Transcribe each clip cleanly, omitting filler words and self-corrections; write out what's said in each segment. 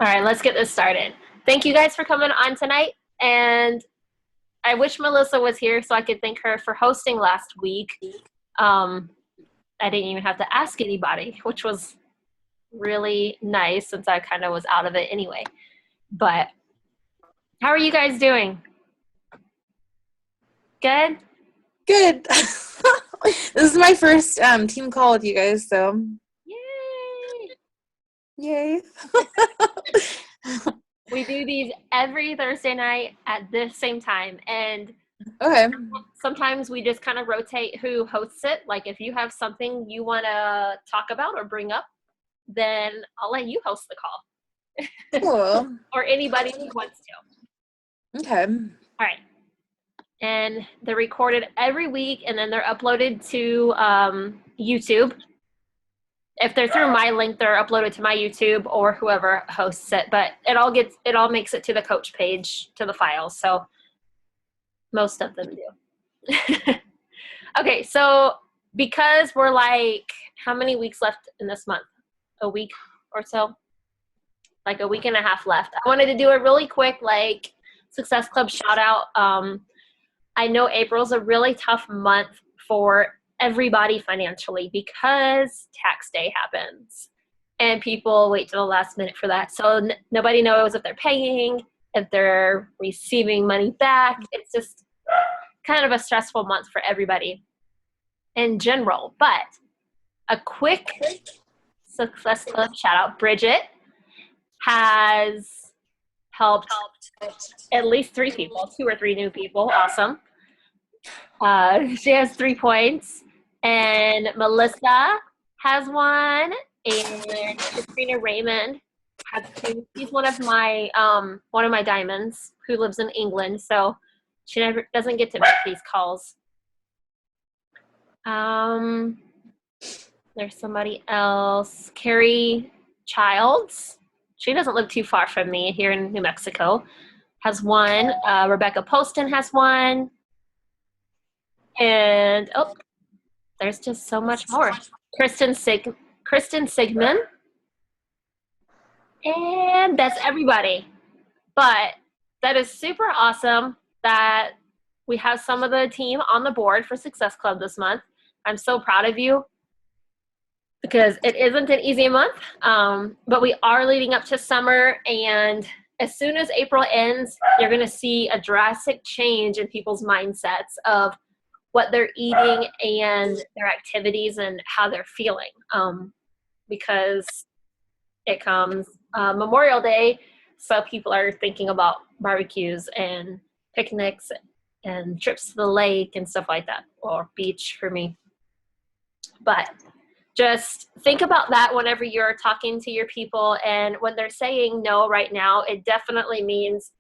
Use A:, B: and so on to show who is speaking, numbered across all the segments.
A: All right, let's get this started. Thank you guys for coming on tonight. And I wish Melissa was here so I could thank her for hosting last week. Um, I didn't even have to ask anybody, which was really nice since I kind of was out of it anyway. But how are you guys doing? Good?
B: Good. This is my first team call with you guys, so
A: Yay!
B: yay.
A: We do these every Thursday night at the same time. And
B: Okay.
A: sometimes we just kind of rotate who hosts it. Like if you have something you want to talk about or bring up, then I'll let you host the call.
B: Cool.
A: Or anybody who wants to.
B: Okay.
A: All right. And they're recorded every week and then they're uploaded to YouTube. If they're through my link, they're uploaded to my YouTube or whoever hosts it. But it all makes it to the coach page, to the files. So most of them do. Okay, so because we're like, how many weeks left in this month? A week or so? Like a week and a half left. I wanted to do a really quick Success Club shout out. I know April's a really tough month for everybody financially because tax day happens and people wait till the last minute for that. So nobody knows if they're paying, if they're receiving money back. It's just kind of a stressful month for everybody in general. But a quick Success Club shout out. Bridget has helped at least 3 people, 2 or 3 new people. Awesome. She has 3 points, and Melissa has 1, and Christina Raymond has 2. She's one of my diamonds who lives in England, so she doesn't get to make these calls. There's somebody else, Carrie Childs. She doesn't live too far from me here in New Mexico. Has 1. Rebecca Poston has 1. And there's just so much more. Kristen Sigmund. And that's everybody. But that is super awesome that we have some of the team on the board for Success Club this month. I'm so proud of you because it isn't an easy month, but we are leading up to summer, and as soon as April ends, you're going to see a drastic change in people's mindsets of what they're eating and their activities and how they're feeling, because it comes Memorial Day, so people are thinking about barbecues and picnics and trips to the lake and stuff like that, or beach for me. But just think about that whenever you're talking to your people, and when they're saying no right now, it definitely means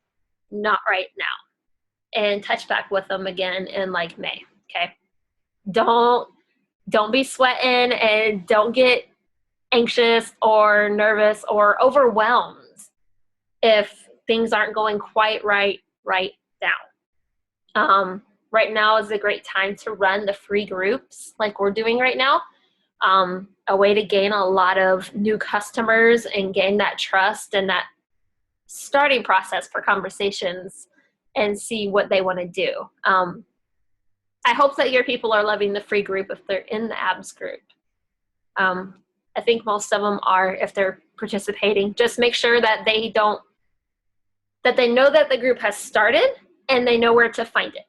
A: not right now. And touch back with them again in like May. Okay. Don't be sweating and don't get anxious or nervous or overwhelmed if things aren't going quite right now. Right now is a great time to run the free groups like we're doing right now. A way to gain a lot of new customers and gain that trust and that starting process for conversations and see what they want to do. I hope that your people are loving the free group if they're in the ABS group. I think most of them are if they're participating. Just make sure that they know that the group has started and they know where to find it.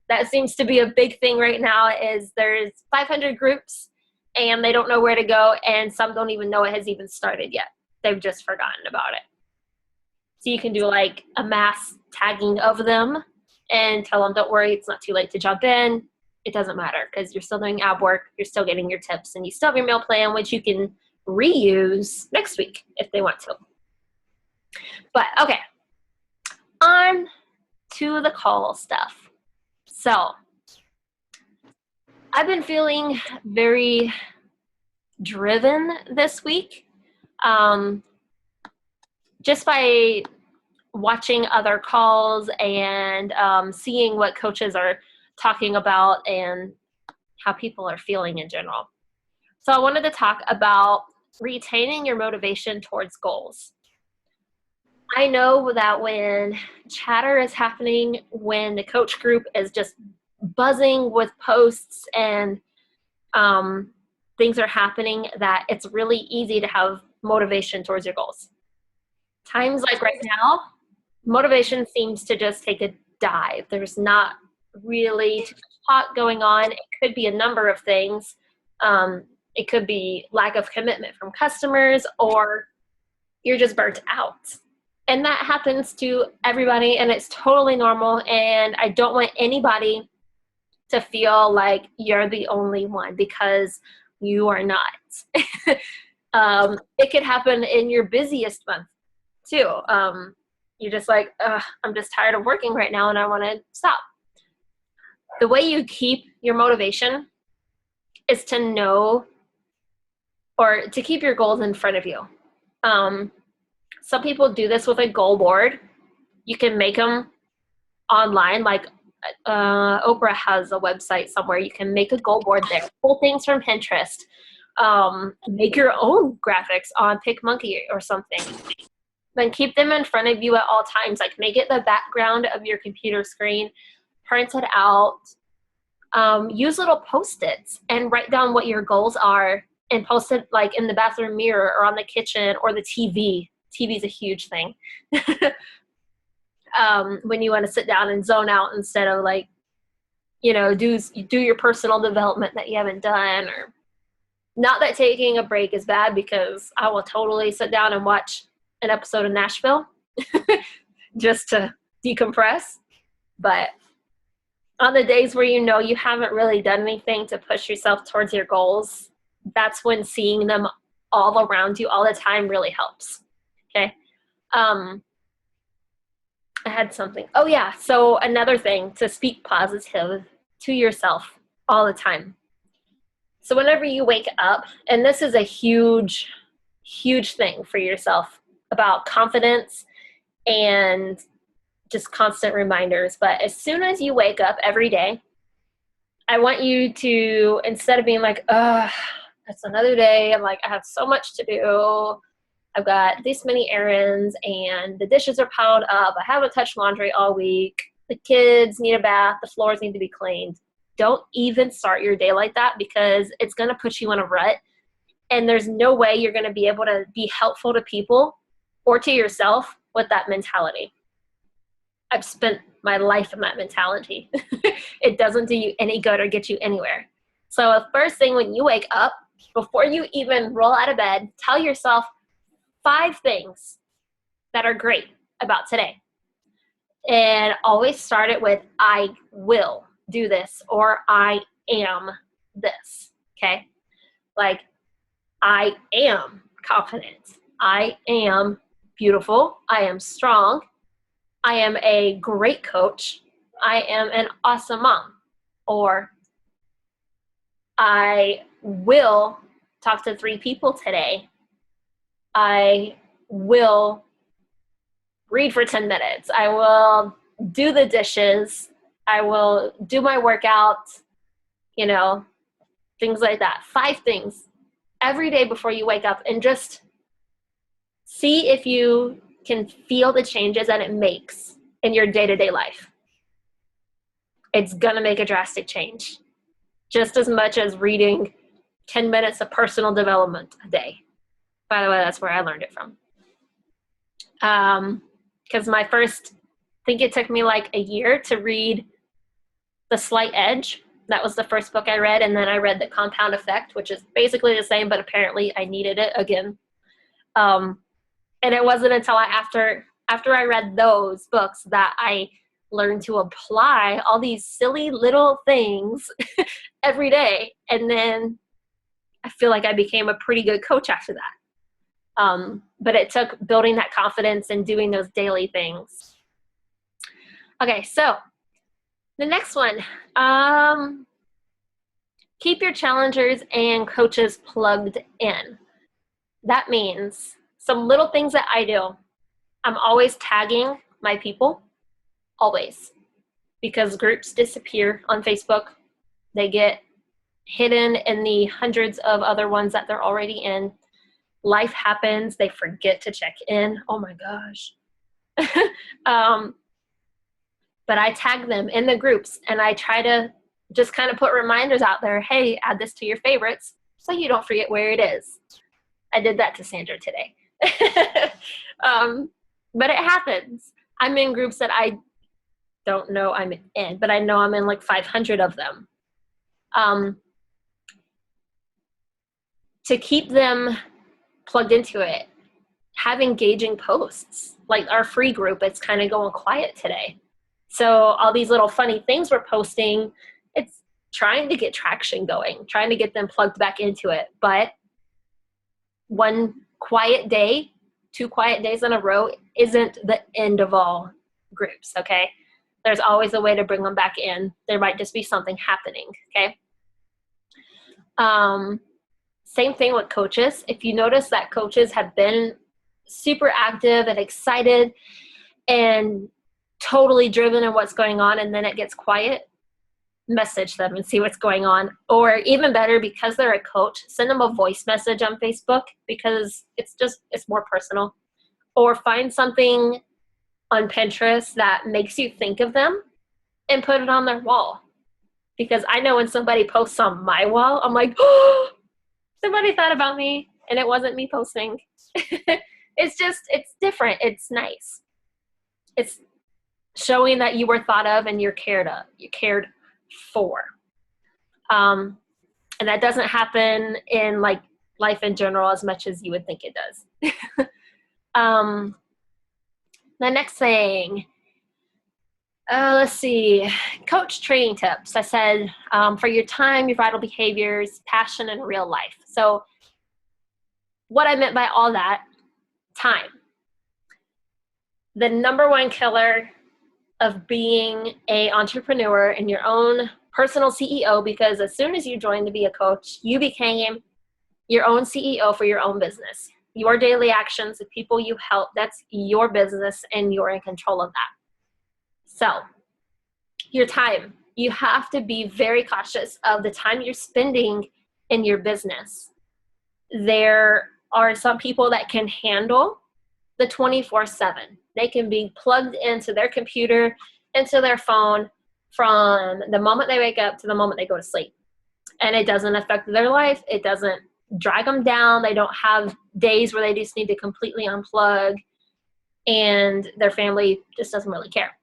A: That seems to be a big thing right now is there's 500 groups and they don't know where to go, and some don't even know it has even started yet. They've just forgotten about it. So you can do like a mass tagging of them and tell them, don't worry, it's not too late to jump in. It doesn't matter because you're still doing ab work, you're still getting your tips, and you still have your meal plan, which you can reuse next week if they want to. But okay, on to the call stuff. So I've been feeling very driven this week, just by watching other calls and seeing what coaches are talking about and how people are feeling in general. So I wanted to talk about retaining your motivation towards goals. I know that when chatter is happening, when the coach group is just buzzing with posts and things are happening, that it's really easy to have motivation towards your goals. Times like right now, motivation seems to just take a dive. There's not really too much hot going on. It could be a number of things. It could be lack of commitment from customers, or you're just burnt out. And that happens to everybody, and it's totally normal. And I don't want anybody to feel like you're the only one, because you are not. It could happen in your busiest month too. You're just like, I'm just tired of working right now and I want to stop. The way you keep your motivation is to know, or to keep your goals in front of you. Some people do this with a goal board. You can make them online, like Oprah has a website somewhere. You can make a goal board there. Pull things from Pinterest. Make your own graphics on PicMonkey or something. Then keep them in front of you at all times. Like, make it the background of your computer screen. Print it out. Use little Post-its and write down what your goals are, and post it like in the bathroom mirror or on the kitchen or the TV. TV is a huge thing. When you want to sit down and zone out instead of like, do your personal development that you haven't done. Or not that taking a break is bad, because I will totally sit down and watch an episode of Nashville just to decompress. But on the days where you haven't really done anything to push yourself towards your goals, that's when seeing them all around you all the time really helps. Okay. I had something. Oh yeah. So another thing, to speak positive to yourself all the time. So whenever you wake up, and this is a huge, huge thing for yourself about confidence and just constant reminders. But as soon as you wake up every day, I want you to, instead of being like, it's another day, I'm like, I have so much to do. I've got this many errands and the dishes are piled up. I haven't touched laundry all week. The kids need a bath. The floors need to be cleaned. Don't even start your day like that, because it's going to put you in a rut. And there's no way you're going to be able to be helpful to people or to yourself with that mentality. I've spent my life in that mentality. It doesn't do you any good or get you anywhere. So the first thing when you wake up, before you even roll out of bed, tell yourself 5 things that are great about today. And always start it with, I will do this, or I am this. Okay? Like, I am confident. I am beautiful. I am strong. I am a great coach. I am an awesome mom. Or I will talk to 3 people today. I will read for 10 minutes. I will do the dishes. I will do my workout, things like that. 5 things every day before you wake up, and just see if you can feel the changes that it makes in your day-to-day life. It's going to make a drastic change, just as much as reading 10 minutes of personal development a day. By the way, that's where I learned it from. Because I think it took me like a year to read The Slight Edge. That was the first book I read. And then I read The Compound Effect, which is basically the same, but apparently I needed it again. And it wasn't until after I read those books that I learned to apply all these silly little things every day. And then I feel like I became a pretty good coach after that. But it took building that confidence and doing those daily things. Okay, so the next one, keep your challengers and coaches plugged in. That means some little things that I do. I'm always tagging my people, always, because groups disappear on Facebook. They get hidden in the hundreds of other ones that they're already in. life happens. They forget to check in. Oh my gosh. But I tag them in the groups, and I try to just kind of put reminders out there. Hey, add this to your favorites so you don't forget where it is. I did that to Sandra today. But it happens. I'm in groups that I don't know I'm in, but I know I'm in like 500 of them. To keep them plugged into it, have engaging posts. Like our free group, it's kind of going quiet today. So all these little funny things we're posting, it's trying to get traction going, trying to get them plugged back into it. But one quiet day, 2 quiet days in a row isn't the end of all groups, okay? There's always a way to bring them back in. There might just be something happening, okay? Same thing with coaches. If you notice that coaches have been super active and excited and totally driven in what's going on, and then it gets quiet, message them and see what's going on. Or even better, because they're a coach, send them a voice message on Facebook, because it's more personal. Or find something on Pinterest that makes you think of them and put it on their wall. Because I know when somebody posts on my wall, I'm like, oh, somebody thought about me, and it wasn't me posting. It's different. It's nice. It's showing that you were thought of and you're cared for. And that doesn't happen in like life in general as much as you would think it does. The next thing, let's see, coach training tips. I said for your time, your vital behaviors, passion, and real life. So what I meant by all that, time. The number one killer of being an entrepreneur and your own personal CEO, because as soon as you joined to be a coach, you became your own CEO for your own business. Your daily actions, the people you help, that's your business, and you're in control of that. So your time, you have to be very cautious of the time you're spending in your business. There are some people that can handle the 24/7. They can be plugged into their computer, into their phone from the moment they wake up to the moment they go to sleep. And it doesn't affect their life. It doesn't drag them down. They don't have days where they just need to completely unplug, and their family just doesn't really care.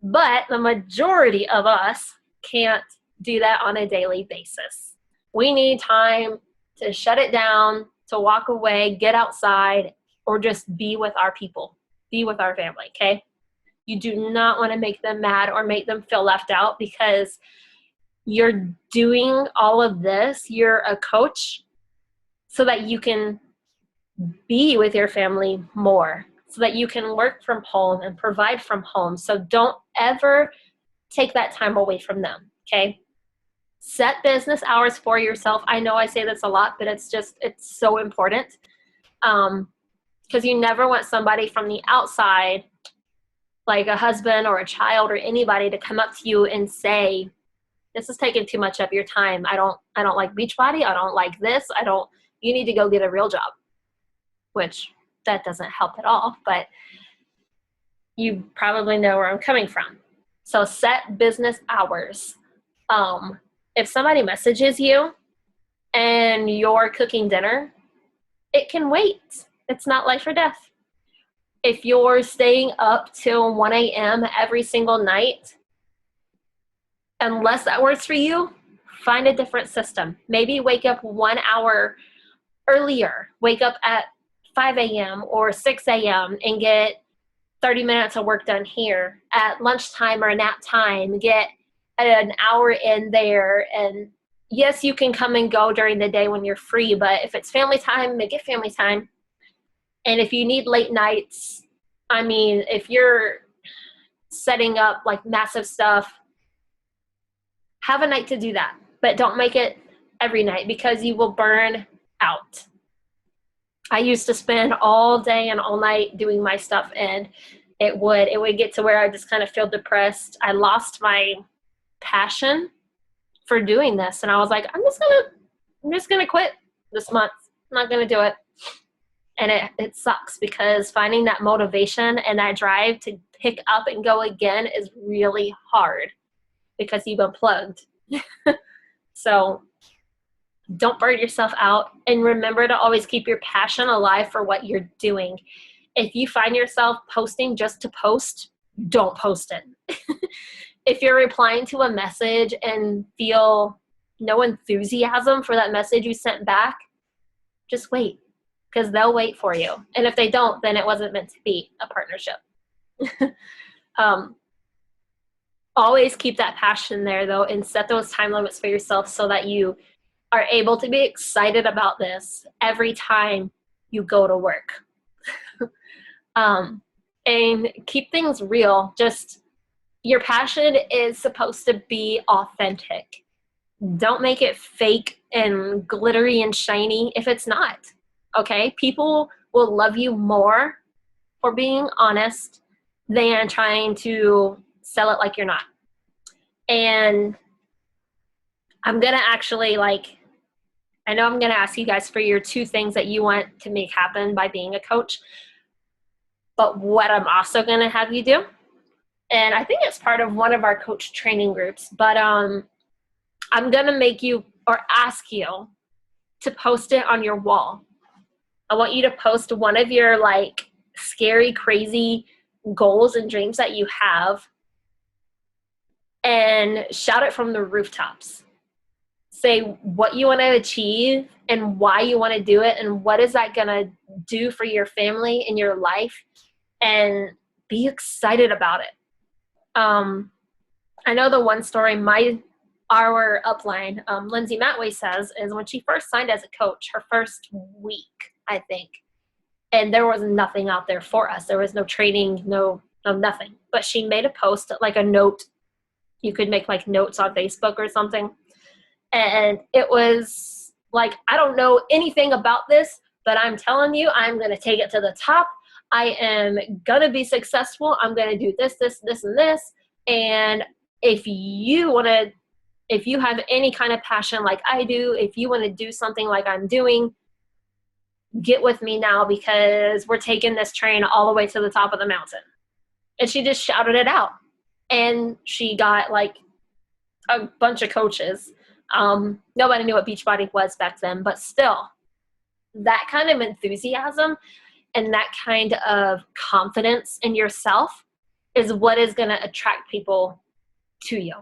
A: But the majority of us can't do that on a daily basis. We need time to shut it down, to walk away, get outside, or just be with our people, be with our family, okay? You do not want to make them mad or make them feel left out, because you're doing all of this. You're a coach so that you can be with your family more, so that you can work from home and provide from home. So don't ever take that time away from them, okay? Set business hours for yourself. I know I say this a lot, but it's so important. Because you never want somebody from the outside, like a husband or a child or anybody, to come up to you and say, this is taking too much of your time. I don't like Beachbody. I don't like this. You need to go get a real job, which that doesn't help at all, but you probably know where I'm coming from. So set business hours. If somebody messages you and you're cooking dinner, it can wait. It's not life or death. If you're staying up till 1 a.m. every single night, unless that works for you, find a different system. Maybe wake up 1 hour earlier. Wake up at 5 a.m. or 6 a.m. and get 30 minutes of work done here. At lunchtime or nap time, get an hour in there. And yes, you can come and go during the day when you're free, but if it's family time, make it family time. And if you need late nights, if you're setting up like massive stuff, have a night to do that, but don't make it every night, because you will burn out. I used to spend all day and all night doing my stuff, and it would get to where I just kind of feel depressed. I lost my passion for doing this, and I was like, I'm just gonna quit this month. I'm not gonna do it. And it sucks because finding that motivation and that drive to pick up and go again is really hard because you've been plugged. So don't burn yourself out, and remember to always keep your passion alive for what you're doing. If you find yourself posting just to post, don't post it. If you're replying to a message and feel no enthusiasm for that message you sent back, just wait, because they'll wait for you. And if they don't, then it wasn't meant to be a partnership. Always keep that passion there, though, and set those time limits for yourself so that you are able to be excited about this every time you go to work. And keep things real. Just your passion is supposed to be authentic. Don't make it fake and glittery and shiny if it's not. Okay? People will love you more for being honest than trying to sell it like you're not. And I'm going to actually, I know I'm going to ask you guys for your 2 things that you want to make happen by being a coach. But what I'm also going to have you do, and I think it's part of one of our coach training groups, but I'm going to make you or ask you to post it on your wall. I want you to post one of your scary, crazy goals and dreams that you have and shout it from the rooftops. Say what you want to achieve and why you want to do it and what is that going to do for your family and your life, and be excited about it. I know the one story our upline, Lindsay Matway, says is when she first signed as a coach, her first week, I think, and there was nothing out there for us. There was no training, no nothing. But she made a post, a note. You could make notes on Facebook or something. And it was I don't know anything about this, but I'm telling you, I'm going to take it to the top. I am going to be successful. I'm going to do this, this, this, and this. And if you have any kind of passion like I do, if you want to do something like I'm doing, get with me now because we're taking this train all the way to the top of the mountain. And she just shouted it out. And she got a bunch of coaches. Nobody knew what Beachbody was back then, but still, that kind of enthusiasm and that kind of confidence in yourself is what is going to attract people to you.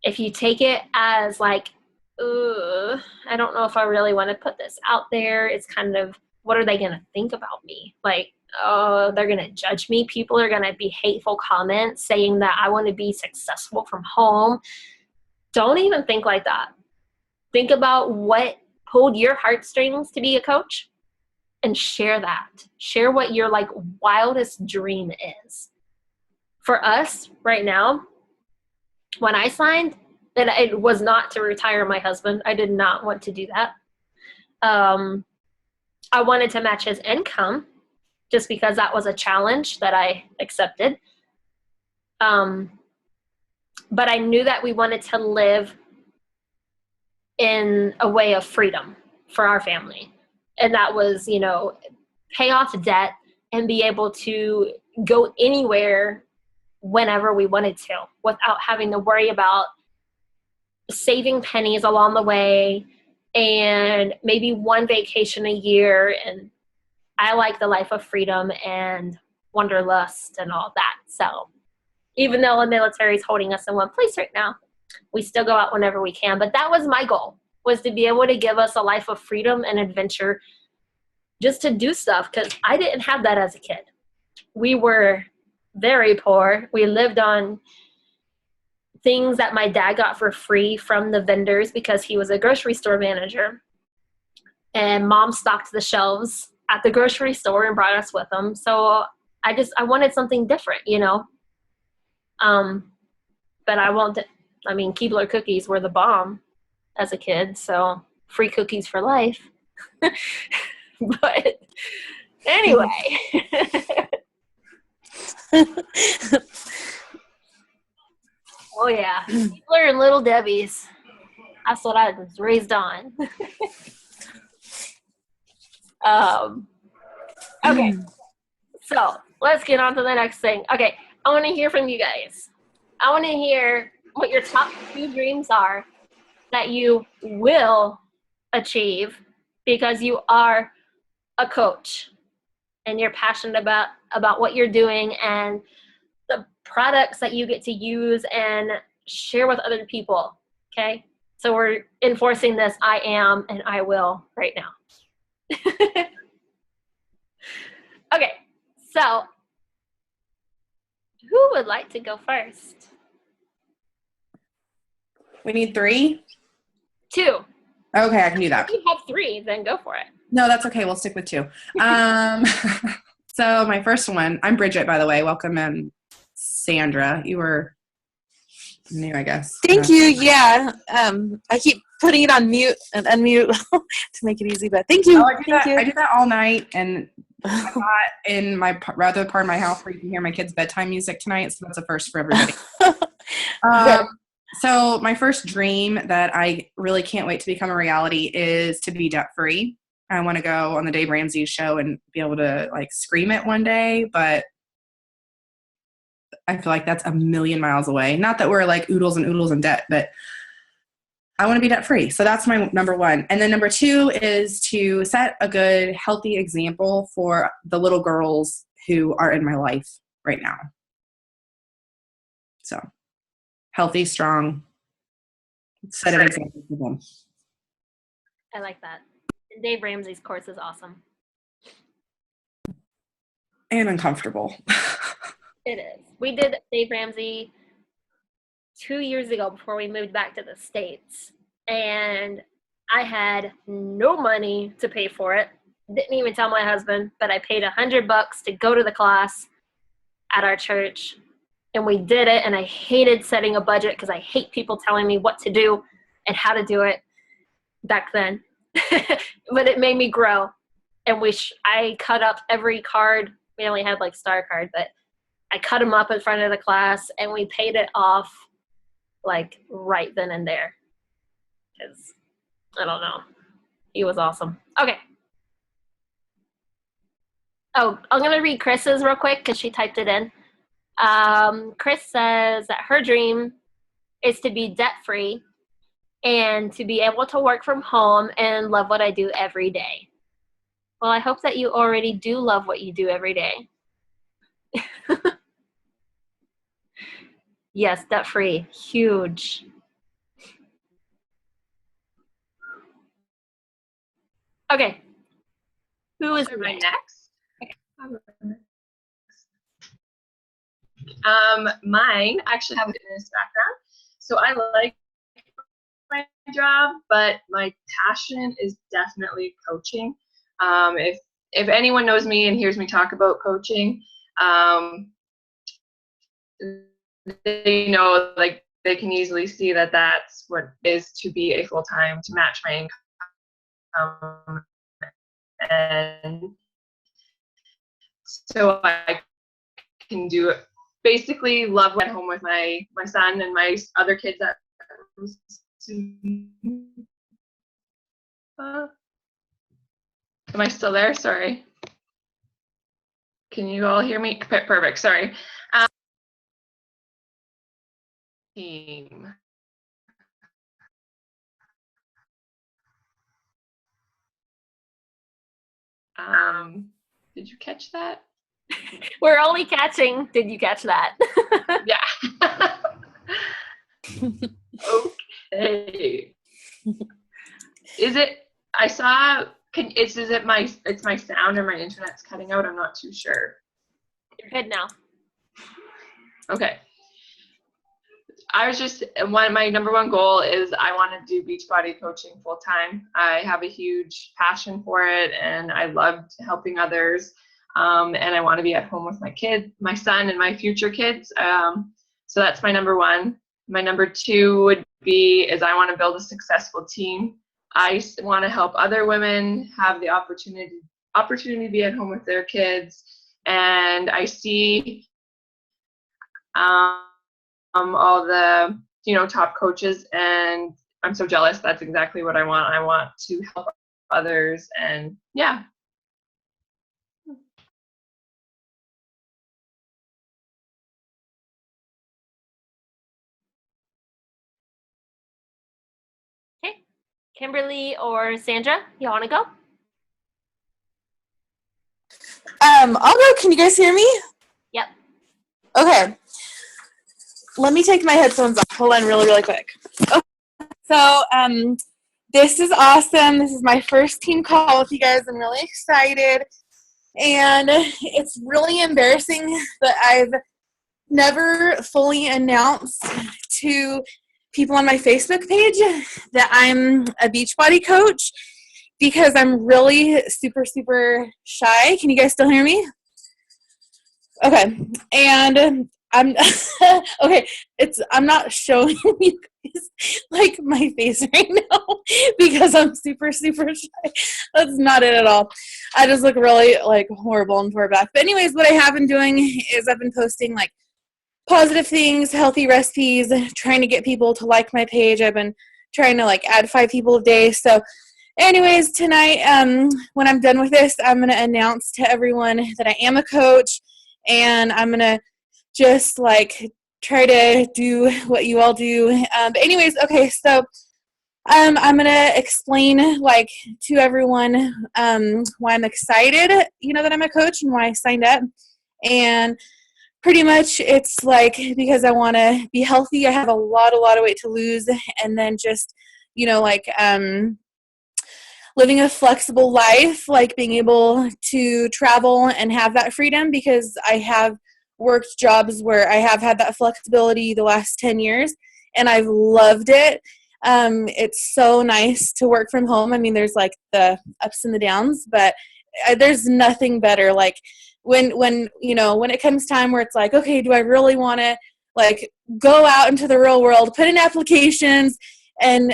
A: If you take it as I don't know if I really want to put this out there, it's kind of, what are they going to think about me? Oh, they're going to judge me. People are going to be hateful comments saying that I want to be successful from home. Don't even think like that. Think about what pulled your heartstrings to be a coach and share that. Share what your wildest dream is. For us right now, when I signed, and it was not to retire my husband. I did not want to do that. I wanted to match his income just because that was a challenge that I accepted. But I knew that we wanted to live in a way of freedom for our family. And that was, pay off debt and be able to go anywhere whenever we wanted to without having to worry about saving pennies along the way and maybe one vacation a year. And I like the life of freedom and wanderlust and all that. So even though the military is holding us in one place right now, we still go out whenever we can. But that was my goal, was to be able to give us a life of freedom and adventure, just to do stuff, because I didn't have that as a kid. We were very poor. We lived on things that my dad got for free from the vendors because he was a grocery store manager. And mom stocked the shelves at the grocery store and brought us with them. So I wanted something different, But Keebler cookies were the bomb as a kid. So free cookies for life. But anyway. Oh yeah, Keebler and Little Debbie's. That's what I was raised on. Okay, so let's get on to the next thing. Okay, I want to hear from you guys. I want to hear what your top 2 dreams are that you will achieve because you are a coach and you're passionate about what you're doing and the products that you get to use and share with other people. Okay, so we're enforcing this I am and I will right now. Okay, so who would like to go first?
C: We need 3?
A: 2.
C: Okay, I can do that.
A: If you have 3, then go for it.
C: No, that's okay. We'll stick with 2. So my first one, I'm Bridget, by the way. Welcome in, Sandra. You were new, I guess.
B: Thank you. Yeah. I keep putting it on mute and unmute to make it easy, but thank you.
C: Oh, I
B: Thank you.
C: do that all night, and I'm not in my rather part of my house where you can hear my kids' bedtime music tonight, so that's a first for everybody. So my first dream that I really can't wait to become a reality is to be debt-free. I want to go on the Dave Ramsey show and be able to like scream it one day, but I feel like that's a million miles away. Not that we're like oodles in debt, but I want to be debt-free. So that's my number 1. And then number 2 is to set a good, healthy example for the little girls who are in my life right now. So healthy, strong, set an example for them.
A: I like that. And Dave Ramsey's course is awesome.
C: And uncomfortable.
A: It is. We did Dave Ramsey 2 years ago before we moved back to the States. And I had no money to pay for it. Didn't even tell my husband, but I paid $100 to go to the class at our church. And we did it, and I hated setting a budget because I hate people telling me what to do and how to do it back then. But it made me grow. And I cut up every card. We only had like star card, but I cut them up in front of the class, and we paid it off like right then and there. Because, I don't know. He was awesome. Okay. Oh, I'm going to read Chris's real quick because she typed it in. Chris says that her dream is to be debt-free and to be able to work from home and love what I do every day. Well, I hope that you already do love what you do every day. Yes, debt-free. Huge. Okay. Who is
D: next? Mine actually have a fitness background, so I like my job, but my passion is definitely coaching. If anyone knows me and hears me talk about coaching, they know, like, they can easily see that that's what is to be a full-time, to match my income. And so I can do it, basically love at home with my son and my other kids that am I still there? Sorry. Can you all hear me? Perfect. Sorry. Team. Did you catch that?
A: We're only catching. Did you catch that?
D: Yeah. Okay. Is it? I saw. Is it my? It's my sound or my internet's cutting out. I'm not too sure.
A: You're good now.
D: Okay. I was just my number 1 goal is I want to do Beachbody coaching full time. I have a huge passion for it, and I loved helping others. And I want to be at home with my kid, my son, and my future kids. So that's my number 1. My number 2 would be is I want to build a successful team. I want to help other women have the opportunity to be at home with their kids, and I see all the top coaches, and I'm so jealous. That's exactly what I want. I want to help others, and yeah.
A: Kimberly or Sandra, you want to go?
B: I'll go. Can you guys hear me?
A: Yep.
B: Okay. Let me take my headphones off. Hold on really, really quick. Okay. So, this is awesome. This is my first team call with you guys. I'm really excited. And it's really embarrassing that I've never fully announced to people on my Facebook page that I'm a Beachbody coach because I'm really super, super shy. Can you guys still hear me? Okay. And I'm okay. I'm not showing you guys like my face right now because I'm super, super shy. That's not it at all. I just look really like horrible and far back. But anyways, what I have been doing is I've been posting like positive things, healthy recipes, trying to get people to like my page. I've been trying to like add 5 people a day. So anyways, tonight, when I'm done with this, I'm going to announce to everyone that I am a coach, and I'm going to just like try to do what you all do. But anyways, okay, so I'm going to explain like to everyone why I'm excited, that I'm a coach and why I signed up. And pretty much it's like because I want to be healthy. I have a lot of weight to lose, and then just, living a flexible life, like being able to travel and have that freedom, because I have worked jobs where I have had that flexibility the last 10 years and I've loved it. It's so nice to work from home. I mean, there's like the ups and the downs, but there's nothing better. Like when it comes time where it's like, okay, do I really want to like go out into the real world, put in applications, and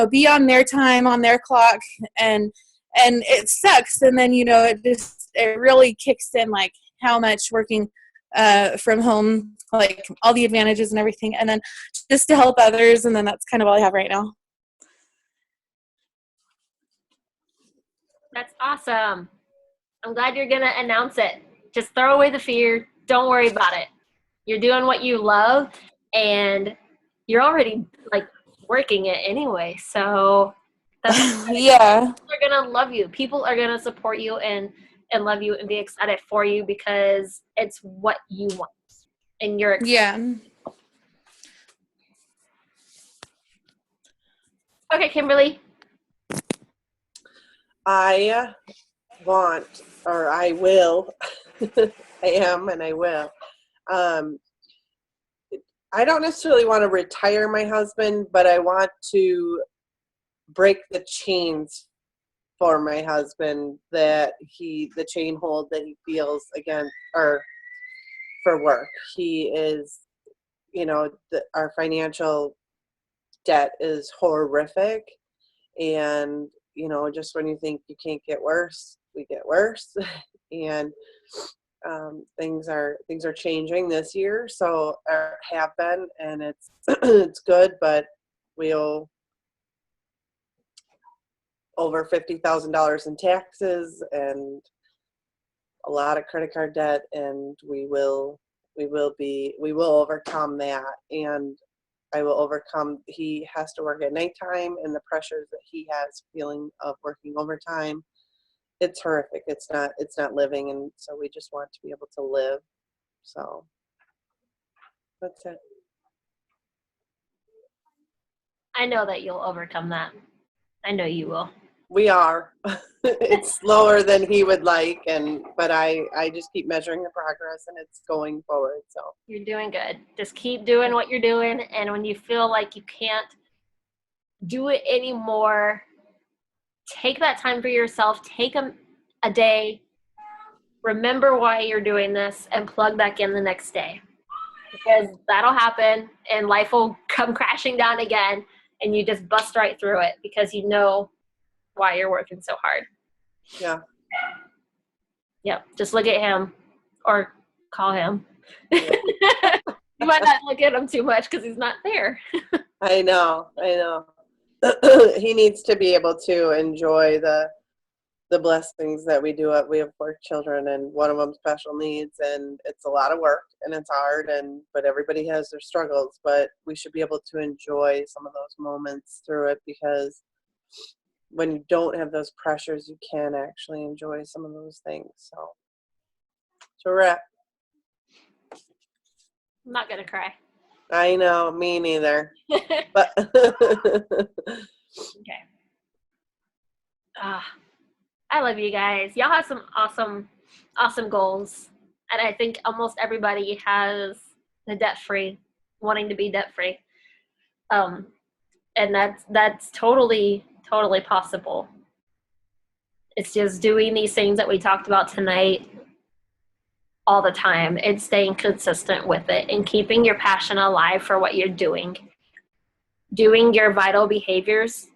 B: be on their time, on their clock, and it sucks. And then it really kicks in like how much working from home, like all the advantages and everything, and then just to help others. And then that's kind of all I have right now.
A: That's awesome. I'm glad you're going to announce it. Just throw away the fear. Don't worry about it. You're doing what you love, and you're already like working it anyway. So that's
B: Yeah.
A: people are going to love you. People are going to support you and love you and be excited for you because it's what you want. And you're excited.
B: Yeah.
A: Okay, Kimberly.
E: I want, or I will, I am and I will. I don't necessarily want to retire my husband, but I want to break the chains for my husband, the chain hold that he feels against, or for work. He is, our financial debt is horrific. And, just when you think you can't get worse, we get worse. And things are changing this year, so have been, and it's it's good, but we owe over $50,000 in taxes and a lot of credit card debt, and we will overcome that. And I will overcome. He has to work at nighttime, and the pressures that he has feeling of working overtime. It's horrific. It's not living, and so we just want to be able to live. So that's it.
A: I know that you'll overcome that. I know you will.
E: We are. It's slower than he would like, but I just keep measuring the progress, and it's going forward. So
A: You're doing good. Just keep doing what you're doing, and when you feel like you can't do it anymore, take that time for yourself. Take a day. Remember why you're doing this, and plug back in the next day, because that'll happen, and life will come crashing down again, and you just bust right through it because you know why you're working so hard.
E: yeah.
A: Yep. Just look at him or call him.
E: Yeah.
A: You might not look at him too much because he's not there.
E: I know. He needs to be able to enjoy the blessings that we do. We have 4 children, and one of them special needs, and it's a lot of work and it's hard, but everybody has their struggles, but we should be able to enjoy some of those moments through it, because when you don't have those pressures, you can actually enjoy some of those things. So we're at.
A: I'm not gonna cry.
E: I know, me neither. But
A: Okay. I love you guys. Y'all have some awesome goals. And I think almost everybody has the debt-free, wanting to be debt-free. And that's totally possible. It's just doing these things that we talked about tonight all the time and staying consistent with it and keeping your passion alive for what you're doing your vital behaviors,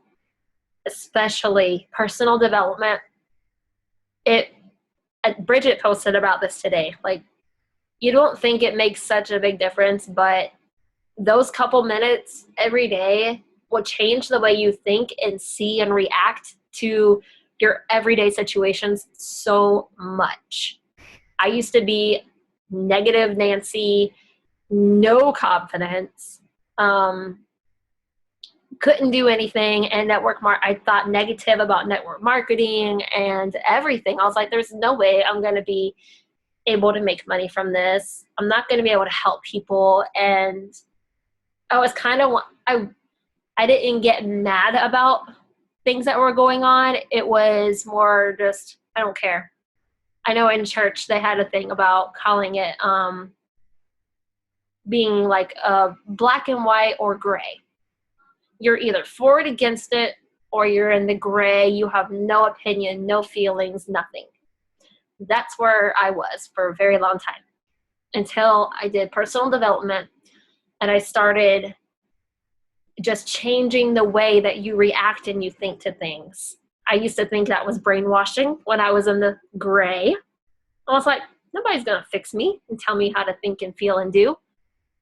A: especially personal development. Bridget posted about this today. Like, you don't think it makes such a big difference, but those couple minutes every day will change the way you think and see and react to your everyday situations so much. I used to be negative Nancy, no confidence, couldn't do anything, and I thought negative about network marketing and everything. I was like, there's no way I'm going to be able to make money from this. I'm not going to be able to help people. And I was kind of, I didn't get mad about things that were going on. It was more just, I don't care. I know in church they had a thing about calling it being like black and white or gray. You're either for it, against it, or you're in the gray. You have no opinion, no feelings, nothing. That's where I was for a very long time until I did personal development and I started just changing the way that you react and you think to things. I used to think that was brainwashing when I was in the gray. I was like, nobody's going to fix me and tell me how to think and feel and do.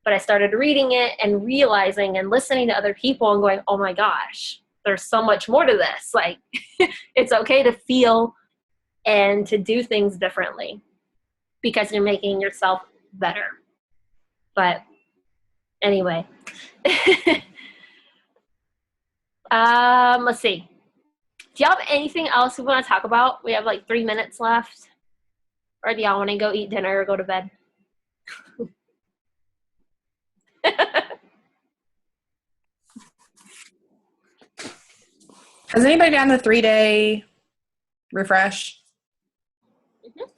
A: But I started reading it and realizing and listening to other people and going, oh my gosh, there's so much more to this. Like, it's okay to feel and to do things differently because you're making yourself better. But anyway, let's see. Do y'all have anything else we want to talk about? We have like 3 minutes left. Or do y'all want to go eat dinner or go to bed?
C: Has anybody done the 3-day refresh?
A: Mm-hmm.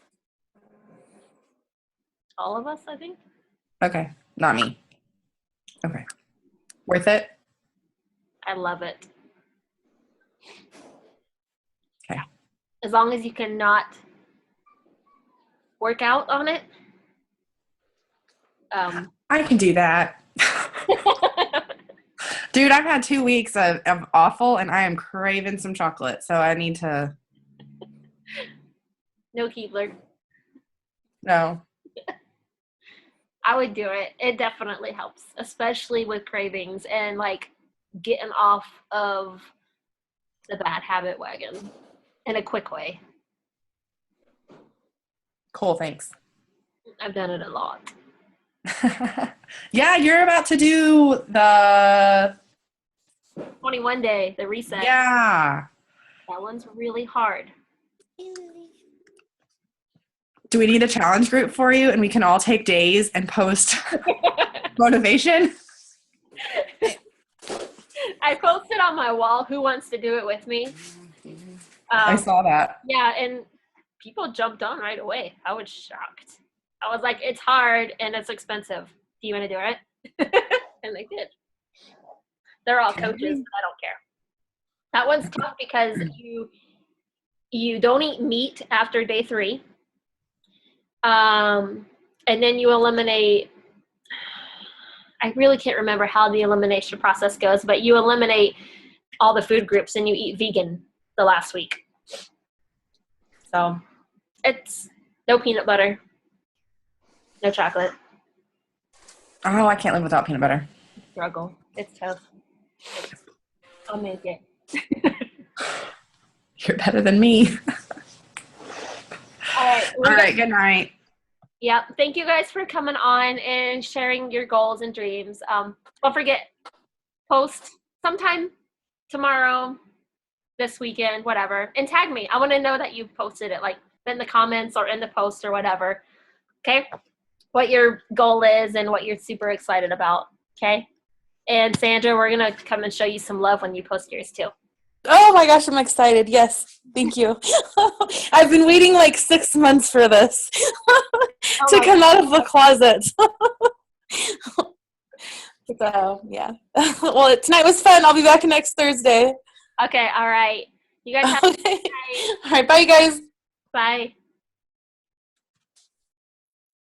A: All of us, I think.
C: Okay, not me. Okay. Worth it?
A: I love it.
C: Okay.
A: As long as you cannot work out on it.
C: I can do that. Dude, I've had 2 weeks of awful and I am craving some chocolate. So I need to.
A: No Keebler.
C: No.
A: I would do it. It definitely helps, especially with cravings and like getting off of the bad habit wagon in a quick way.
C: Cool, thanks.
A: I've done it a lot.
C: Yeah, you're about to do the
A: 21 day, the reset.
C: Yeah.
A: That one's really hard.
C: Do we need a challenge group for you and we can all take days and post motivation?
A: I posted on my wall, who wants to do it with me?
C: I saw that.
A: Yeah, and people jumped on right away. I was shocked. I was like, it's hard and it's expensive. Do you want to do it? And they did. They're all coaches, but I don't care. That one's tough because you don't eat meat after day 3. And then you eliminate, I really can't remember how the elimination process goes, but you eliminate all the food groups and you eat vegan the last week. So it's no peanut butter, no chocolate.
C: Oh, I can't live without peanut butter.
A: Struggle. It's tough. I'll make it.
C: You're better than me.
A: All right.
C: All right, good night.
A: Yeah. Thank you guys for coming on and sharing your goals and dreams. Don't forget, post sometime tomorrow, this weekend, whatever, and tag me. I want to know that you posted it, like in the comments or in the post or whatever. Okay? What your goal is and what you're super excited about. Okay? And Sandra, we're going to come and show you some love when you post yours too.
B: Oh my gosh, I'm excited. Yes, thank you. I've been waiting like 6 months for this to come out of the closet. So, yeah. Well, tonight was fun. I'll be back next Thursday.
A: Okay, all right. You guys have a good
B: Okay.
A: night.
B: All right, bye, you guys.
A: Bye.